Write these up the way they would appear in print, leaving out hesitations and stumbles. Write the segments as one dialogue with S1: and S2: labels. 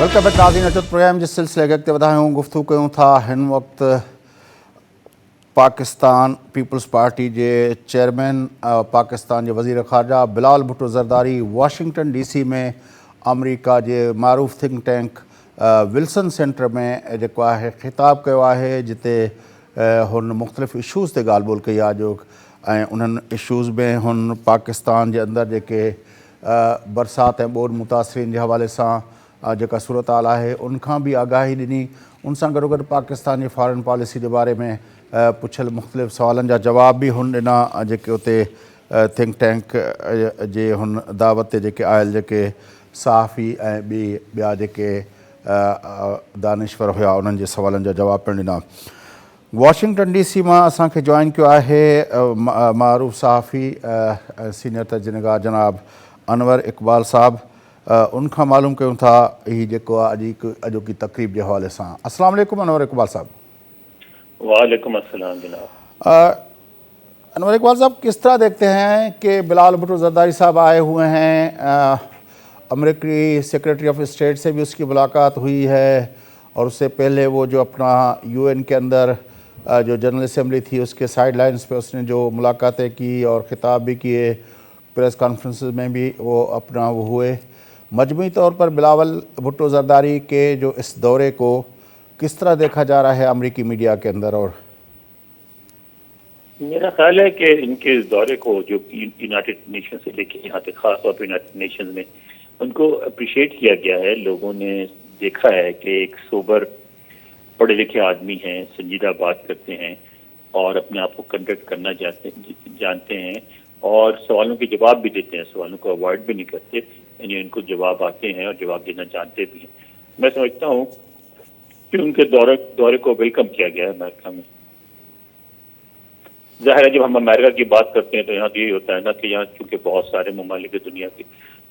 S1: Welcome back नाज़रीन अचत programme जिस सिलसिले के अॻिते वधायूं गुफ़्तगू कयूं था हिन वक़्तु पाकिस्तान पीपल्स पार्टी जे चेयरमैन पाकिस्तान जे वज़ीर ख़ारजा बिलाल भुट्टो ज़रदारी वाशिंगटन DC में अमरीका जे मारूफ़ थिंक टैंक विल्सन सेंटर में जेको आहे ख़िताब कयो आहे जिते हुन मुख़्तलिफ़ इशूज़ ते ॻाल्हि ॿोल कई आहे जो ऐं उन्हनि इशूज़ में हुन पाकिस्तान जे अंदरि जेके बरसाति ऐं ॿोॾि मुतासिरीन जे हवाले सां जेका सूरत हाल आहे उनखां बि आगाही ॾिनी। उन सां गॾोगॾु पाकिस्तान जी फॉरेन पॉलिसी जे बारे में पुछियल मुख़्तलिफ़ सवालनि जा जवाब बि हुन ॾिना जेके उते थिंक टैंक जे हुन दावत ते जेके आयल जेके सहाफ़ी ऐं ॿिया जेके दानिश्वर हुआ उन्हनि जे सवालनि जा जवाब पिणु ॾिना। वाशिंगटन DC मां असांखे जॉइन कयो आहे मारूफ़ सहाफ़ी सीनियर तर्जुमेगार जनाब अनवर इक़बाल साहब। उनखां मालूम कयूं था ही जेको आहे अॼोकी तक़रीब जे हवाले सां। अस्सलाम वालेकुम अनवर इक़बाल साहब।
S2: वालेकुम अस्सलाम जनाब।
S1: अनवर इक़बाल साहब, किस तरह देखते हैं कि बिलाल भुट्टो ज़रदारी साहब आए हुए हैं, अमेरिकी सेक्रेटरी ऑफ स्टेट से भी उसकी मुलाकात हुई है और उससे पहले वो जो अपना UN के अंदर जो जनरल असम्बली थी उसके साइड लाइन्स पे उसने जो मुलाकातें की और ख़िताब भी किए, प्रेस कॉन्फ्रेंसेस में भी वो अपना वो हुए। मजमूई तौर पर बिलावल भुट्टो ज़रदारी के जो इस दौरे को किस तरह देखा जा रहा है अमेरिकी मीडिया के अंदर? और
S2: मेरा ख्याल है कि इनके इस दौरे को जो यूनाइटेड नेशन से लेके यहाँ तक खास तौर पर यूनाइटेड नेशन में उनको अप्रिशिएट किया गया है। लोगों ने देखा है कि एक सोबर पढ़े लिखे आदमी हैं, संजीदा बात करते हैं और अपने आप को कंडक्ट करना जानते हैं और सवालों के जवाब भी देते हैं, सवालों को अवॉइड भी नहीं करते, यानी इनको जवाब आते हैं और जवाब देना जानते भी हैं। मैं समझता हूँ कि उनके दौरे को वेलकम किया गया है अमेरिका में। जाहिर है जब हम अमेरिका की बात करते हैं तो यहाँ यही होता है ना कि यहाँ चूंकि बहुत सारे ममालिक दुनिया के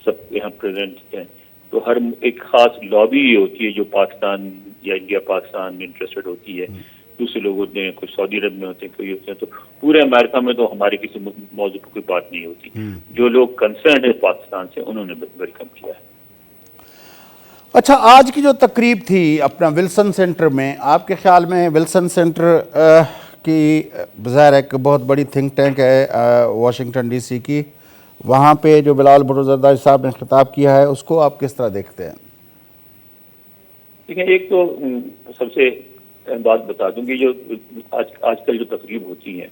S2: सब यहाँ प्रेजेंट हैं तो हर एक खास लॉबी होती है जो पाकिस्तान या इंडिया पाकिस्तान में इंटरेस्टेड होती है। दूसरे लोग होते हैं, कोई सऊदी अरब में होते हैं, कोई होते हैं, तो पूरे अमेरिका में तो हमारी किसी मौजूद पर कोई बात नहीं होती। जो लोग कंसर्न है पाकिस्तान से उन्होंने वेलकम किया है।
S1: अच्छा, आज की जो तकरीब थी अपना विल्सन सेंटर में, आपके ख्याल में विल्सन सेंटर की ज़ाहिर एक बहुत बड़ी थिंक टैंक है वाशिंगटन DC की, वहाँ पे जो बिलाल भुट्टो ज़रदारी साहब ने खिताब किया है उसको आप किस तरह देखते हैं?
S2: देखिए, एक तो सबसे बात बता दूं कि जो आजकल जो तकरीब होती है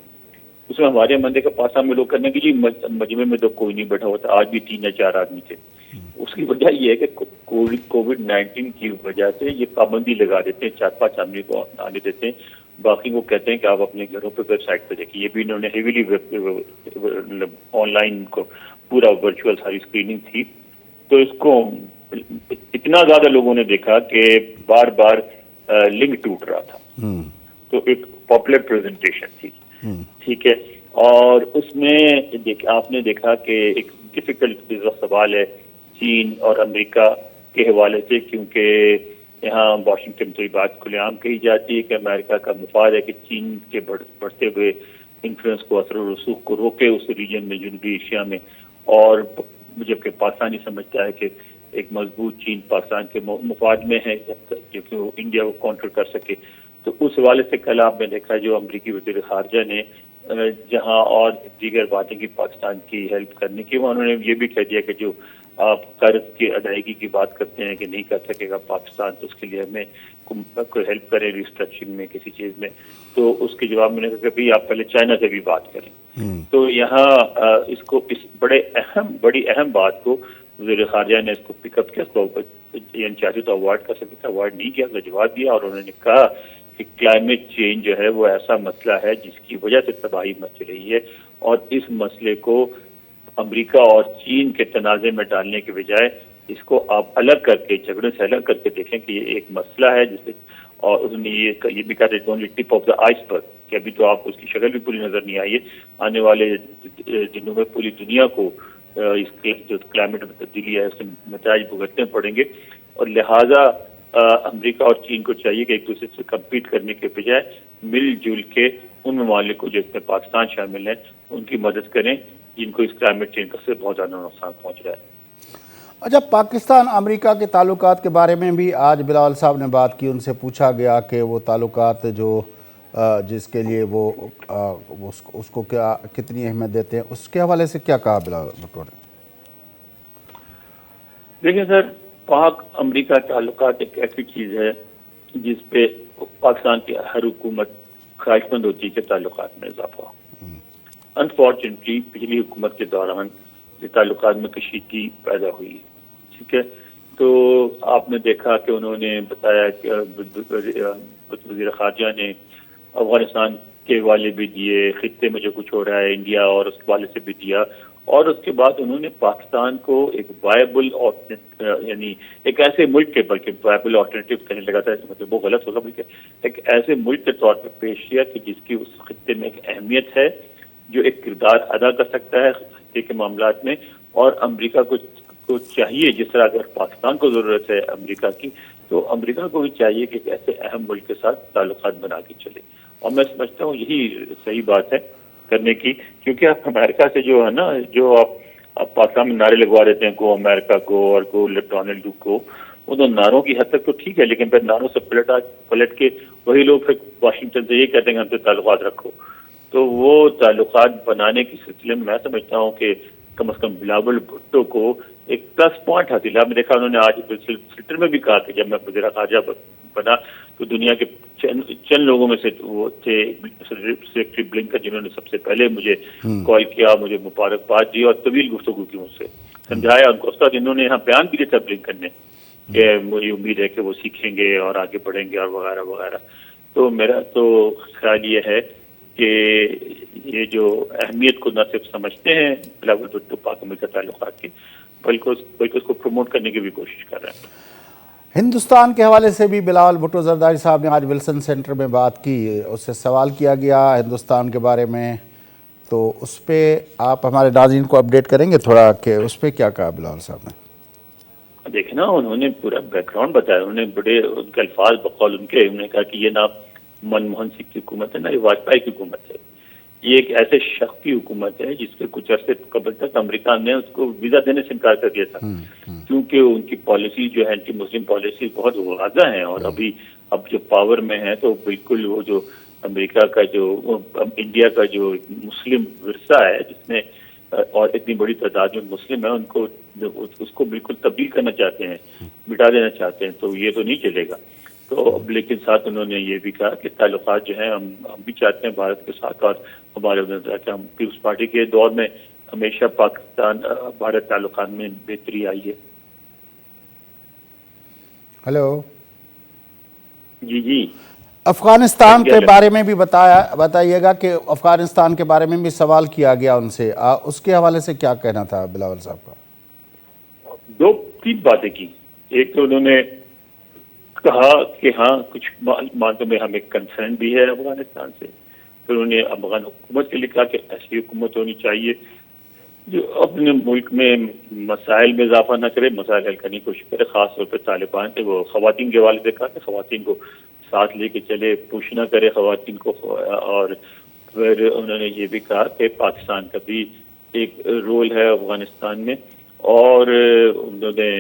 S2: उसमें हमारे मंदिर का पासा में लोग करने की जी मजमे में तो कोई नहीं बैठा होता, आज भी 3 या 4 आदमी थे। उसकी वजह ये है कि कोविड-19 की वजह से ये पाबंदी लगा देते हैं, 4-5 आदमी को आने देते हैं, बाकी को कहते हैं कि आप अपने घरों पे वेबसाइट पे देखिए। ये भी इन्होंने हेवीली ऑनलाइन को पूरा वर्चुअल सारी स्क्रीनिंग थी, तो इसको इतना ज्यादा लोगों ने देखा कि बार बार लिंक टूट रहा था। तो एक पॉपुलर प्रेजेंटेशन थी, ठीक है। और उसमें आपने देखा कि एक डिफिकल्ट सवाल है चीन और अमेरिका के हवाले से, क्योंकि यहाँ वाशिंगटन तो ये बात खुलेआम कही जाती है कि अमेरिका का मुफाद है कि चीन के बढ़ते हुए इन्फ्लुएंस को, असर और रसूख को रोके उस रीजन में, जनूबी एशिया में। और जबकि पाकिस्तान ही समझता है कि एक मजबूत चीन पाकिस्तान के मुफाद में है क्योंकि वो इंडिया को काउंटर कर सके। तो उस हवाले से कल आपने देखा जो अमरीकी वज़ीर ख़ारजा ने जहां और दीगर बातें की पाकिस्तान की हेल्प करने की, उन्होंने ये भी कह दिया कि जो आप कर्ज की अदायगी की बात करते हैं कि नहीं कर सकेगा पाकिस्तान, तो उसके लिए हमें कोई हेल्प करें रिस्ट्रक्चरिंग में, किसी चीज़ में। तो उसके जवाब में कहा कि आप पहले चाइना से भी बात करें। तो यहाँ इसको इस बड़ी अहम बात को वज़ीर ख़ारजा ने इसको पिकअप किया, चाहते तो अवॉइड कर सकते थे, अवॉइड नहीं किया, जवाब दिया और उन्होंने कहा कि क्लाइमेट चेंज जो है वो ऐसा मसला है जिसकी वजह से तबाही मच रही है और इस मसले को अमेरिका और चीन के तनाज़े में डालने के बजाय इसको आप अलग करके, झगड़े से अलग करके देखें कि ये एक मसला है जिससे, और उसने ये भी कहा था only tip of the iceberg, कि अभी तो आपको उसकी शक्ल भी पूरी नजर नहीं आई है, आने वाले दिनों में पूरी दुनिया को इसके जो क्लाइमेट में तब्दीली है उससे नताइज भुगतने पड़ेंगे। और लिहाजा अमेरिका और चीन को चाहिए कि एक दूसरे से कम्पीट करने के बजाय मिलजुल के उन ममालिक को जिसमें पाकिस्तान शामिल है उनकी मदद करें जिनको इस क्लाइमेट चेंज से बहुत ज़्यादा नुकसान पहुँच रहा है।
S1: اچھا، پاکستان امریکہ کے تعلقات کے بارے میں بھی آج بلاول صاحب نے بات کی، ان سے پوچھا گیا کہ وہ تعلقات جو جس کے لیے وہ اس کو کیا کتنی اہمیت دیتے ہیں، اس کے حوالے سے کیا کہا بلاول بھٹو نے؟
S2: دیکھیں سر، پاک امریکہ تعلقات ایک ایسی چیز ہے جس پہ پاکستان کی ہر حکومت خواہش مند ہوتی ہے کہ تعلقات میں اضافہ ہو۔ انفارچونیٹلی پچھلی حکومت کے دوران یہ تعلقات میں کشیدگی پیدا ہوئی ہے، ٹھیک ہے۔ تو آپ نے دیکھا کہ انہوں نے بتایا کہ وزیر خارجہ نے افغانستان کے حوالے بھی دیے، خطے میں جو کچھ ہو رہا ہے انڈیا اور اس کے حوالے سے بھی دیا، اور اس کے بعد انہوں نے پاکستان کو ایک وائبل یعنی ایک ایسے ملک کے، بلکہ وائبل آلٹرنیٹیو کہنے لگا تھا، مطلب وہ غلط ہوگا، بلکہ ایک ایسے ملک کے طور پر پیش کیا کہ جس کی اس خطے میں ایک اہمیت ہے، جو ایک کردار ادا کر سکتا ہے خطے کے معاملات میں، اور امریکہ کو چاہیے، جس طرح اگر پاکستان کو ضرورت ہے امریکہ کی، تو امریکہ کو بھی چاہیے کہ ایک ایسے اہم ملک کے ساتھ تعلقات بنا کے چلے، اور میں سمجھتا ہوں یہی صحیح بات ہے کرنے کی، کیونکہ آپ امریکہ سے جو ہے نا، جو آپ پاکستان میں نعرے لگوا دیتے ہیں کو امریکہ کو اور کو ڈونلڈ کو، وہ نعروں کی حد تک تو ٹھیک ہے، لیکن پھر نعروں سے پلٹ کے وہی لوگ پھر واشنگٹن سے یہ کہتے ہیں کہ ہم سے تعلقات رکھو، تو وہ تعلقات بنانے کے سلسلے میں سمجھتا ہوں کہ کم از کم بلاول بھٹو کو ایک پلس پوائنٹ حاصل ہے۔ آپ نے دیکھا انہوں نے آج ٹویٹر میں بھی کہا کہ جب میں وزیر خارجہ بنا تو دنیا کے چند لوگوں میں سے وہ تھے سیکرٹری بلنکن، جنہوں نے سب سے پہلے مجھے کال کیا، مجھے مبارکباد دی اور طویل گفتگو کی، مجھ سے سمجھایا ان کو، اس وقت انہوں نے یہاں بیان بھی دیا تھا بلنکن نے کہ مجھے امید ہے کہ وہ سیکھیں گے اور آگے بڑھیں گے اور وغیرہ وغیرہ۔ تو میرا تو خیال یہ ہے کہ یہ جو اہمیت کو نہ صرف سمجھتے ہیں بلاول بھٹو پاک امریکہ تعلقات کی، بلکہ اس کو پروموٹ کرنے کی بھی کوشش کر رہے ہیں۔
S1: ہندوستان کے حوالے سے بھی بلاول بھٹو زرداری صاحب نے آج ولسن سینٹر میں بات کی، اس سے سوال کیا گیا ہندوستان کے بارے میں، تو اس پہ آپ ہمارے ناظرین کو اپڈیٹ کریں گے تھوڑا کہ اس پہ کیا کہا بلاول صاحب نے؟
S2: دیکھیں نا، انہوں نے پورا بیک گراؤنڈ بتایا، انہوں نے بڑے ان کے الفاظ بقول ان کے، انہوں نے کہا کہ یہ نہ منموہن سنگھ کی حکومت ہے، نہ یہ واجپئی کی حکومت ہے، یہ ایک ایسے شخص کی حکومت ہے جس کے کچھ عرصے قبل تک امریکہ نے اس کو ویزا دینے سے انکار کر دیا تھا، کیونکہ ان کی پالیسی جو ہے اینٹی مسلم پالیسی بہت واضح ہے، اور اب جو پاور میں ہے تو بالکل وہ جو امریکہ کا جو انڈیا کا جو مسلم ورثہ ہے، جس میں اور اتنی بڑی تعداد میں مسلم ہیں، ان کو اس کو بالکل تبدیل کرنا چاہتے ہیں، مٹا دینا چاہتے ہیں، تو یہ تو نہیں چلے گا۔ تو لیکن ساتھ انہوں نے یہ بھی کہا کہ تعلقات جو ہیں ہم بھی چاہتے ہیں بھارت کے ساتھ، اور ہمارے کہ ہم پیپلز پارٹی کے دور میں ہمیشہ پاکستان بھارت تعلقات میں بہتری آئی ہے۔
S1: ہلو
S2: جی
S1: افغانستان کے بارے میں بھی بتائیے گا کہ افغانستان کے بارے میں بھی سوال کیا گیا ان سے، اس کے حوالے سے کیا کہنا تھا بلاول صاحب کا؟
S2: دو تین باتیں کی، ایک تو انہوں نے کہا کہ ہاں کچھ معاملوں میں ہمیں کنسرن بھی ہے افغانستان سے، پھر انہوں نے افغان حکومت کے لیے کہا کہ ایسی حکومت ہونی چاہیے جو اپنے ملک میں مسائل میں اضافہ نہ کرے، مسائل حل کرنے کی کوشش کرے، خاص طور پہ طالبان کے وہ خواتین کے حوالے سے کہا کہ خواتین کو ساتھ لے کے چلے، پوش نہ کرے خواتین کو، اور پھر انہوں نے یہ بھی کہا کہ پاکستان کا بھی ایک رول ہے افغانستان میں، اور انہوں نے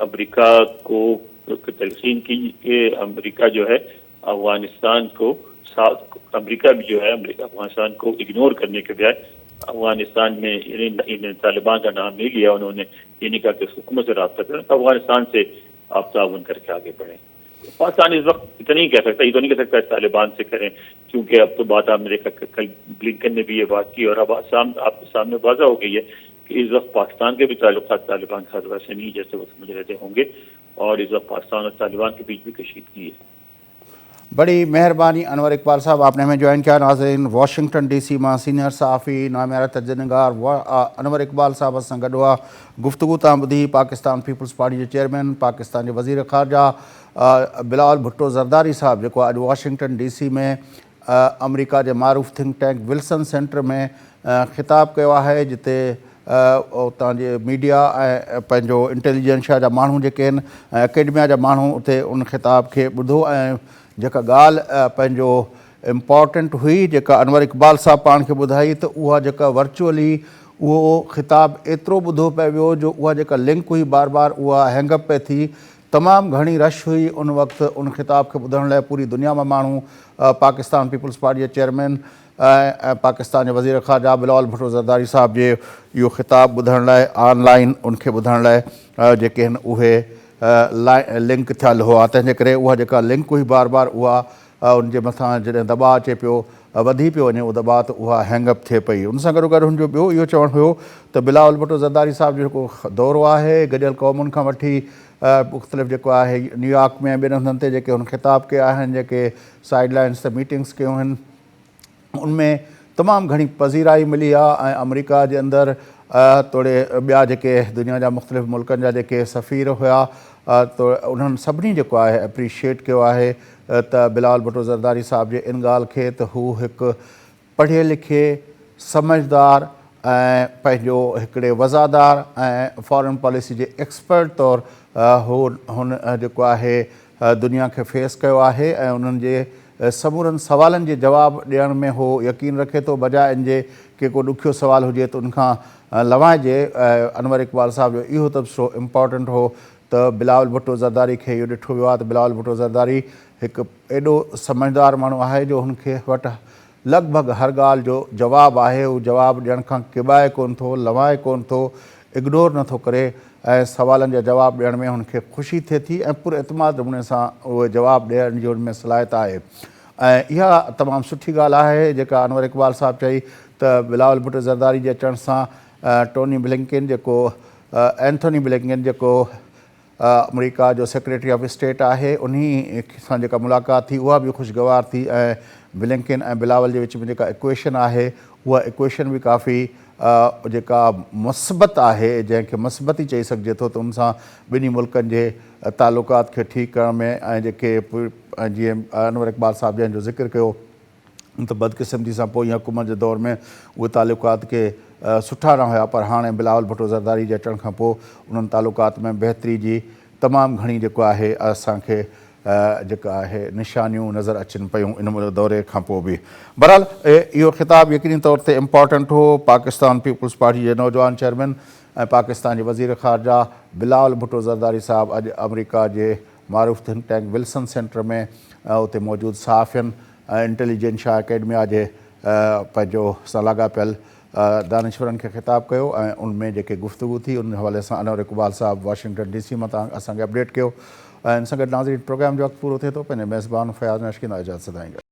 S2: امریکہ کو تلقین کی کہ امریکہ جو ہے افغانستان کو امریکہ بھی جو ہے افغانستان کو اگنور کرنے کے بجائے افغانستان میں طالبان کا نام نہیں لیا، انہوں نے یہ نہیں کہا کہ حکومت سے رابطہ کریں، افغانستان سے آپ تعاون کر کے آگے بڑھیں۔ پاکستان اس وقت اتنا نہیں کہہ سکتا، یہ تو نہیں کہہ سکتا طالبان سے کریں، کیونکہ اب تو بات امریکہ کل بلنکن نے بھی یہ بات کی، اور اب آپ کے سامنے واضح ہو گئی ہے کہ اس وقت پاکستان کے بھی تعلقات طالبان کے ساتھ ویسے نہیں جیسے وہ سمجھ رہتے ہوں گے، اور اس وقت پاکستان اور طالبان کے بیچ بھی کشیدگی ہے۔
S1: بڑی مہربانی انور اقبال صاحب، آپ نے ہمیں جوائن کیا۔ ناظرین، واشنگٹن ڈی سی میں سینئر صحافی نامیرہ تجزیہ نگار انور اقبال صاحب سے گڈوا گفتگو تام بدھی پاکستان پیپلز پارٹی کے چیئرمین، پاکستان کے وزیر خارجہ بلاول بھٹو زرداری صاحب، جو آج واشنگٹن ڈی سی میں امریکہ کے معروف تھنک ٹینک ولسن سینٹر میں خطاب کیا ہے، جتے اتاں جے میڈیا پنجو انٹیلیجنس جا مانو جے اکیڈمیا جا مانو اتنے ان خطاب کے بدھو، جکا گال امپورٹنٹ ہوئی جکا انور اقبال صاحب پان کے بدھائی، تو وہ جکا ورچولی उहो ख़िताब एतिरो ॿुधो पियो वियो जो उहा जेका लिंक हुई बार बार उहा हैंगअप पई थी। तमामु घणी रश हुई उन वक़्तु उन ख़िताब खे ॿुधण लाइ। पूरी दुनिया मां माण्हू पाकिस्तान पीपल्स पार्टी जे चेयरमैन ऐं पाकिस्तान जे वज़ीर ख़ारजा बिलावल भुट्टो ज़रदारी साहिब जे इहो ख़िताब ॿुधण लाइ ऑनलाइन उनखे ॿुधण लाइ जेके आहिनि उहे लिंक थियल हुआ। तंहिंजे करे उहा जेका लिंक हुई बार बार उहा उनजे मथां जॾहिं दॿाउ अचे पियो वधी पियो वञे उहो दॿाउ त उहा हैंगअप थिए पई। उन सां गॾोगॾु हुनजो ॿियो इहो चवणु हुयो त बिलावल भुट्टो ज़रदारी साहिब जो जेको दौरो आहे गॾियल क़ौमुनि खां वठी मुख़्तलिफ़ जेको आहे न्यूयॉर्क में ॿियनि हंधनि ते जेके हुन ख़िताब कया आहिनि, जेके साइड लाइन्स ते मीटिंग्स कयूं आहिनि, उनमें तमामु घणी पज़ीराई मिली आहे। ऐं अमरीका जे अंदरि तोड़े ॿिया जेके दुनिया जा मुख़्तलिफ़ मुल्कनि जा जेके सफ़ीर हुआ तो उन्हनि सभिनी जेको आहे एप्रीशिएट कयो आहे त बिलावल भुट्टो ज़रदारी साहिब जे इन ॻाल्हि खे त हू हिकु पढ़े लिखे समझदार ऐं पंहिंजो हिकिड़े वज़ादार ऐं फॉरेन पॉलिसी जे एक्सपर्ट तौरु हुन जेको आहे दुनिया खे फेस कयो आहे ऐं उन्हनि जे समूरनि सवालनि जे जवाब ॾियण में हो यकीन रखे थो, बजाए इन जे के को ॾुखियो सुवाल हुजे त उनखां लवाइजे। अनवर इक़बाल साहिब जो इहो तबसरो इम्पॉर्टेंट हो त बिलावल भुट्टो ज़रदारी खे इहो ॾिठो वियो आहे त बिलावल भुट्टो ज़रदारी हिकु एॾो समझदार माण्हू आहे जो हुनखे वटि लॻभॻि हर ॻाल्हि जो जवाबु आहे। उहो जवाबु ॾियण खां किबाए कोन थो, लवाए कोन थो, इग्नोर नथो करे ऐं सवालनि जा जवाब ॾियण में हुनखे ख़ुशी थिए थी ऐं पुरएतमाद नमूने सां उहे जवाबु ॾियण जी हुनमें सलाहियत आहे। ऐं इहा तमामु सुठी ॻाल्हि आहे जेका अनवर इक़बाल साहिबु चई त बिलावल भुट्टो ज़रदारी जे अचण सां टोनी ब्लिंकन जेको एंथोनी ब्लिंकन जेको अमरीका जो सेक्रेटरी ऑफ स्टेट आहे, उन सां जेका मुलाक़ात थी उहा बि ख़ुशगवार थी ऐं ब्लिंकन ऐं बिलावल जे विच में जेका इक्वेशन आहे उहा इक्वेशन बि काफ़ी जेका मुस्बत आहे, जंहिंखे मस्बती चई सघिजे थो। त उन सां ॿिन्ही मुल्कनि जे तालुकात खे ठीकु करण में ऐं जेके जीअं अनवर इक़बाल साहिब जंहिंजो ज़िक्र कयो त बदकिस्मती सां पोइ हुकूमत जे दौर में उहे तालुकात के सुठा न हुया, पर हाणे बिलावल भुट्टो ज़रदारी जे अचण खां पोइ उन्हनि तालुकात में बहितरी जी तमामु घणी जेको आहे असांखे जेका आहे निशानियूं नज़र अचनि पियूं इन दौरे खां पोइ बि। बहरहाल इहो ख़िताब यकीनी तौर ते इम्पॉर्टेंट हो। पाकिस्तान पीपल्स पार्टी जे नौजवान चेयरमैन ऐं पाकिस्तान जे वज़ीर ख़ारजा बिलावल भुट्टो ज़रदारी साहिबु अॼु अमरीका जे मारूफ़ थिंक टैंक विल्सन सेंटर में उते मौजूदु सहाफ़ियुनि ऐं इंटेलिजेंशिया अकेडमिया जे पंहिंजो सां लाॻापियल दानिश्वरनि खे ख़िताबु कयो ऐं उनमें जेके गुफ़्तगू थी उन हवाले सां अनवर इक़बाल साहिबु वाशिंगटन DC मां असांखे अपडेट कयो। ऐं इन सां गॾु नाज़रीन प्रोग्राम जो वक़्तु पूरो थिए थो। पंहिंजे मेज़बान फयाज़ नशकीन इजाज़त सदाईंदा।